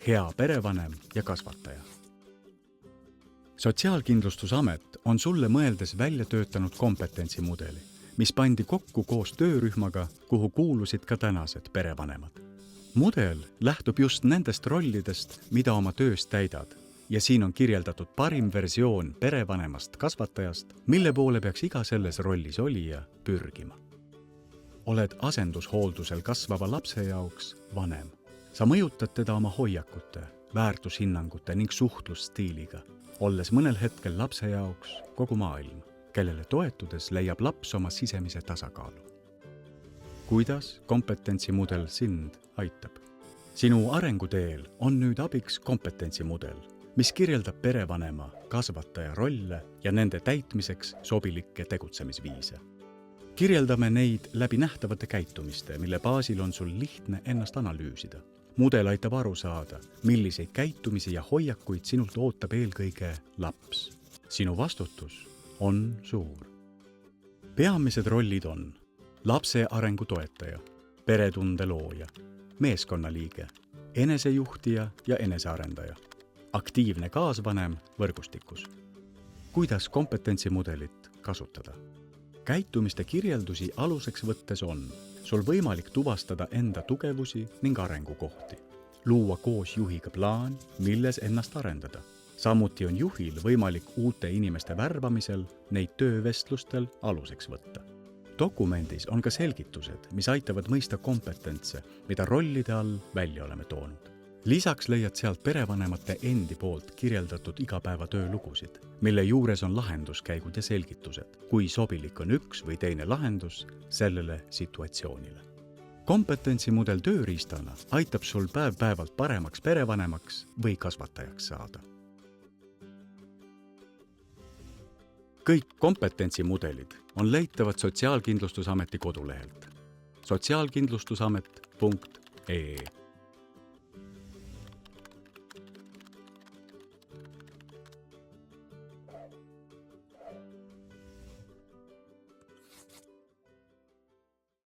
hea perevanem ja kasvataja. Sotsiaalkindlustusamet on sulle mõeldes välja töötanud kompetentsimudeli, mis pandi kokku koos töörühmaga, kuhu kuulusid ka tänased perevanemad. Mudel lähtub just nendest rollidest, mida oma töös täidad, ja siin on kirjeldatud parim versioon perevanemast kasvatajast, mille poole peaks iga selles rollis olija pürgima. Oled asendushooldusel kasvava lapse jaoks vanem. Sa mõjutad teda oma hoiakute, väärtushinnangute ning suhtlusstiiliga, olles mõnel hetkel lapse jaoks kogu maailm, kellele toetudes leiab laps oma sisemise tasakaalu. Kuidas kompetentsimudel sind aitab? Sinu arenguteel on nüüd abiks kompetentsimudel, mis kirjeldab perevanema, kasvataja rolle ja nende täitmiseks sobilikke tegutsemisviise. Kirjeldame neid läbi nähtavate käitumiste, mille baasil on sul lihtne ennast analüüsida. Mudel aitab aru saada, milliseid käitumisi ja hoiakuid sinult ootab eelkõige laps. Sinu vastutus on suur. Peamised rollid on lapse arengu toetaja, peretunde looja, meeskonnaliige, enesejuhtija ja enesearendaja, aktiivne kaasvanem võrgustikus. Kuidas kompetentsimudelit kasutada? Käitumiste kirjeldusi aluseks võttes on sul võimalik tuvastada enda tugevusi ning arengukohti, luua koos juhiga plaan, milles ennast arendada. Samuti on juhil võimalik uute inimeste värbamisel neid töövestlustel aluseks võtta. Dokumendis on ka selgitused, mis aitavad mõista kompetentse, mida rollide all välja oleme toonud. Lisaks leiad sealt perevanemate endi poolt kirjeldatud igapäevatöö lugusid, mille juures on lahenduskäigud ja selgitused, kui sobilik on üks või teine lahendus sellele situatsioonile. Kompetentsimudel tööriistana aitab sul päev-päevalt paremaks perevanemaks või kasvatajaks saada. Kõik kompetentsimudelid on leitavad Sotsiaalkindlustusameti kodulehelt sotsiaalkindlustusamet.ee